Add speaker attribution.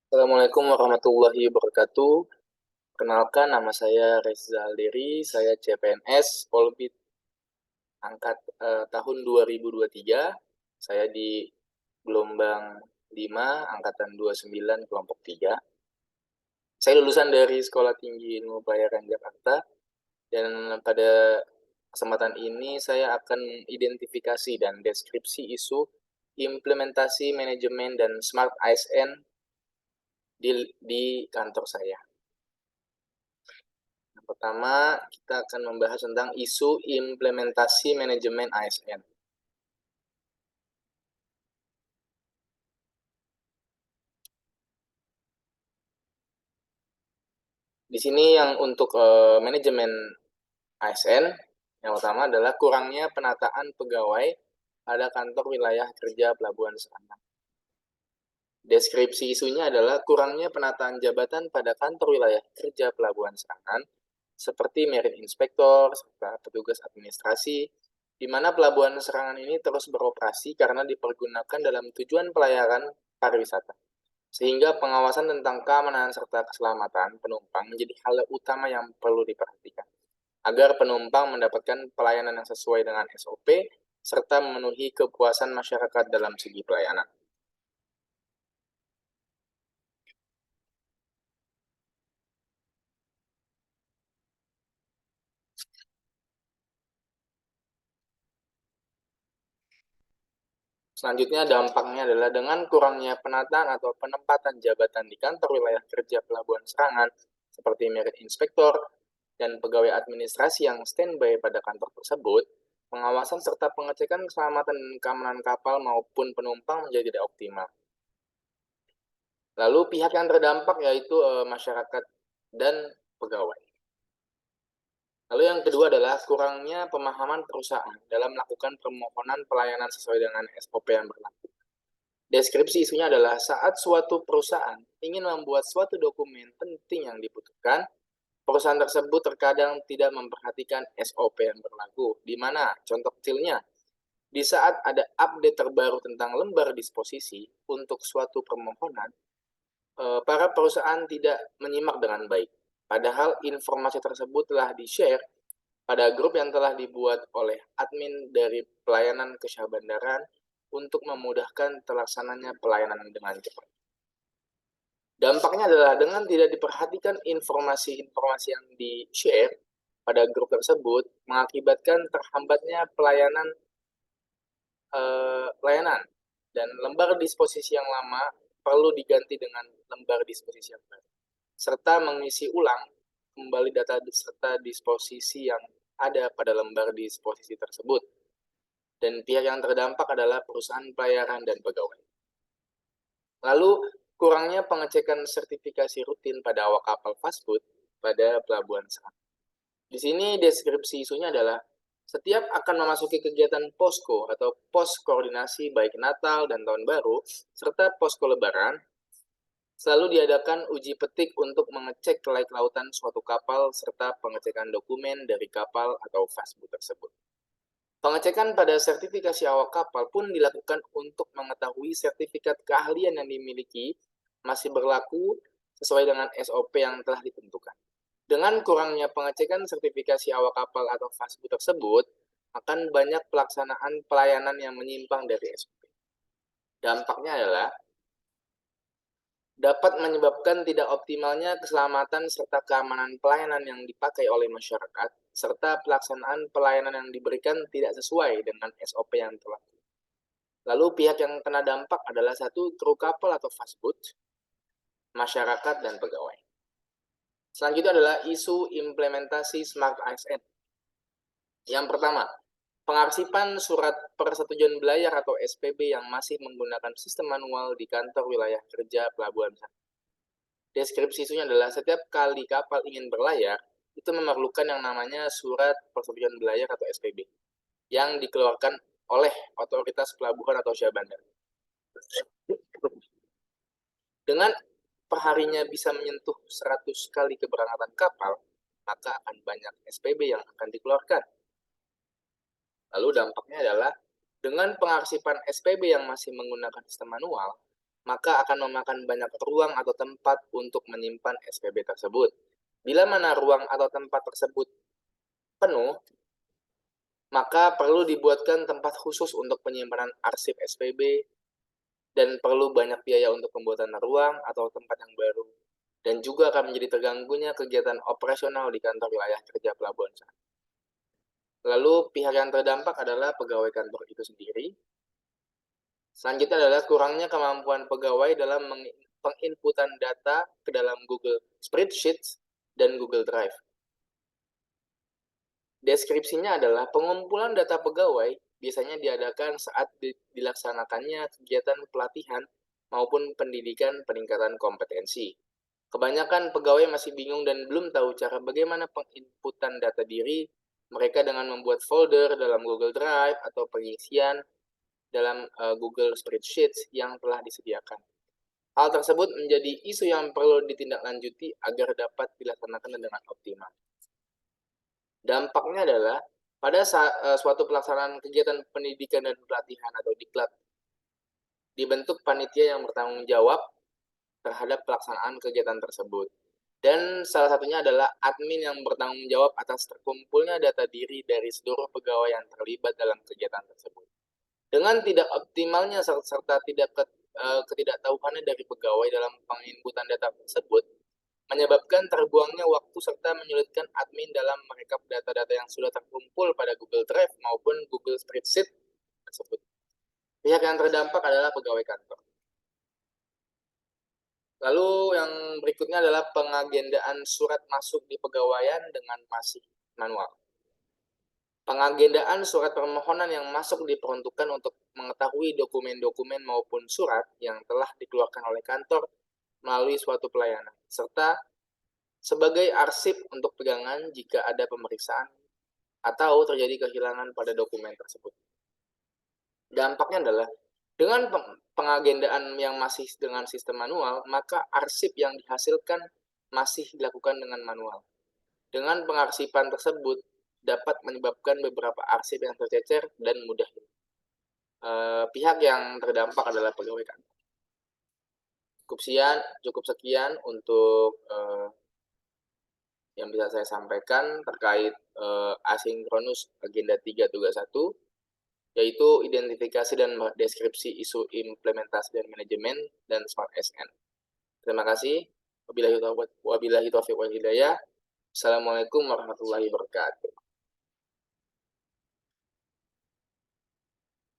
Speaker 1: Assalamualaikum warahmatullahi wabarakatuh. Kenalkan, nama saya Reza Alderi, saya CPNS Polbit tahun 2023. Saya di gelombang 5, angkatan 29, kelompok 3. Saya lulusan dari Sekolah Tinggi Ilmu Pelayaran Jakarta, dan pada kesempatan ini saya akan identifikasi dan deskripsi isu implementasi manajemen dan Smart ASN di kantor saya. Yang pertama, kita akan membahas tentang isu implementasi manajemen ASN. Di sini yang untuk manajemen ASN, yang pertama adalah kurangnya penataan pegawai pada kantor wilayah kerja Pelabuhan Serangan. Deskripsi isunya adalah kurangnya penataan jabatan pada kantor wilayah kerja Pelabuhan Serangan, seperti merit inspektor, serta petugas administrasi, di mana Pelabuhan Serangan ini terus beroperasi karena dipergunakan dalam tujuan pelayaran pariwisata. Sehingga pengawasan tentang keamanan serta keselamatan penumpang menjadi hal utama yang perlu diperhatikan, agar penumpang mendapatkan pelayanan yang sesuai dengan SOP, serta memenuhi kepuasan masyarakat dalam segi pelayanan. Selanjutnya, dampaknya adalah dengan kurangnya penataan atau penempatan jabatan di kantor wilayah kerja Pelabuhan Serangan, seperti merit inspektor dan pegawai administrasi yang standby pada kantor tersebut, pengawasan serta pengecekan keselamatan dan keamanan kapal maupun penumpang menjadi tidak optimal. Lalu pihak yang terdampak yaitu masyarakat dan pegawai. Lalu yang kedua adalah kurangnya pemahaman perusahaan dalam melakukan permohonan pelayanan sesuai dengan SOP yang berlaku. Deskripsi isunya adalah saat suatu perusahaan ingin membuat suatu dokumen penting yang dibutuhkan, perusahaan tersebut terkadang tidak memperhatikan SOP yang berlaku, di mana contoh kecilnya, di saat ada update terbaru tentang lembar disposisi untuk suatu permohonan, para perusahaan tidak menyimak dengan baik. Padahal informasi tersebut telah di-share pada grup yang telah dibuat oleh admin dari pelayanan kesyah bandaran untuk memudahkan terlaksananya pelayanan dengan cepat. Dampaknya adalah dengan tidak diperhatikan informasi-informasi yang di-share pada grup tersebut mengakibatkan terhambatnya pelayanan dan lembar disposisi yang lama perlu diganti dengan lembar disposisi yang baru, serta mengisi ulang kembali data serta disposisi yang ada pada lembar disposisi tersebut. Dan pihak yang terdampak adalah perusahaan pelayaran dan pegawai. Lalu, kurangnya pengecekan sertifikasi rutin pada awak kapal fast food pada Pelabuhan Serangan. Di sini deskripsi isunya adalah setiap akan memasuki kegiatan posko atau pos koordinasi baik Natal dan Tahun Baru, serta posko Lebaran, selalu diadakan uji petik untuk mengecek kelayak lautan suatu kapal serta pengecekan dokumen dari kapal atau fast food tersebut. Pengecekan pada sertifikasi awak kapal pun dilakukan untuk mengetahui sertifikat keahlian yang dimiliki masih berlaku sesuai dengan SOP yang telah ditentukan. Dengan kurangnya pengecekan sertifikasi awak kapal atau fast food tersebut, akan banyak pelaksanaan pelayanan yang menyimpang dari SOP. Dampaknya adalah dapat menyebabkan tidak optimalnya keselamatan serta keamanan pelayanan yang dipakai oleh masyarakat, serta pelaksanaan pelayanan yang diberikan tidak sesuai dengan SOP yang berlaku. Lalu pihak yang kena dampak adalah satu, kru kapal atau fast food, masyarakat, dan pegawai. Selanjutnya adalah isu implementasi Smart ASN. Yang pertama, pengarsipan surat persetujuan belayar atau SPB yang masih menggunakan sistem manual di kantor wilayah kerja Pelabuhan Serangan. Deskripsi isunya adalah setiap kali kapal ingin berlayar, itu memerlukan yang namanya surat persetujuan belayar atau SPB yang dikeluarkan oleh otoritas pelabuhan atau syah bandar. Dengan perharinya bisa menyentuh 100 kali keberangkatan kapal, maka akan banyak SPB yang akan dikeluarkan. Lalu dampaknya adalah dengan pengarsipan SPB yang masih menggunakan sistem manual, maka akan memakan banyak ruang atau tempat untuk menyimpan SPB tersebut. Bila mana ruang atau tempat tersebut penuh, maka perlu dibuatkan tempat khusus untuk penyimpanan arsip SPB dan perlu banyak biaya untuk pembuatan ruang atau tempat yang baru. Dan juga akan menjadi terganggunya kegiatan operasional di kantor wilayah kerja pelabuhan. Lalu pihak yang terdampak adalah pegawai kantor itu sendiri. Selanjutnya adalah kurangnya kemampuan pegawai dalam penginputan data ke dalam Google Spreadsheet dan Google Drive. Deskripsinya adalah pengumpulan data pegawai biasanya diadakan saat dilaksanakannya kegiatan pelatihan maupun pendidikan peningkatan kompetensi. Kebanyakan pegawai masih bingung dan belum tahu cara bagaimana penginputan data diri mereka dengan membuat folder dalam Google Drive atau pengisian dalam Google Spreadsheet yang telah disediakan. Hal tersebut menjadi isu yang perlu ditindaklanjuti agar dapat dilaksanakan dengan optimal. Dampaknya adalah pada suatu pelaksanaan kegiatan pendidikan dan pelatihan atau diklat, dibentuk panitia yang bertanggung jawab terhadap pelaksanaan kegiatan tersebut. Dan salah satunya adalah admin yang bertanggung jawab atas terkumpulnya data diri dari seluruh pegawai yang terlibat dalam kegiatan tersebut. Dengan tidak optimalnya serta ketidaktahuannya dari pegawai dalam penginputan data tersebut, menyebabkan terbuangnya waktu serta menyulitkan admin dalam merekap data-data yang sudah terkumpul pada Google Drive maupun Google Spreadsheet tersebut. Pihak yang terdampak adalah pegawai kantor. Lalu yang berikutnya adalah pengagendaan surat masuk di pegawaian dengan masih manual. Pengagendaan surat permohonan yang masuk diperuntukkan untuk mengetahui dokumen-dokumen maupun surat yang telah dikeluarkan oleh kantor melalui suatu pelayanan, serta sebagai arsip untuk pegangan jika ada pemeriksaan atau terjadi kehilangan pada dokumen tersebut. Dampaknya adalah dengan pengagendaan yang masih dengan sistem manual, maka arsip yang dihasilkan masih dilakukan dengan manual. Dengan pengarsipan tersebut dapat menyebabkan beberapa arsip yang tercecer dan mudah. Pihak yang terdampak adalah pegawai kantor. Cukup sekian untuk yang bisa saya sampaikan terkait asinkronus agenda 3 tugas 1. Yaitu identifikasi dan deskripsi isu implementasi dan manajemen dan Smart SN. Terima kasih. Wabillahi taufiq wal hidayah. Assalamualaikum warahmatullahi wabarakatuh.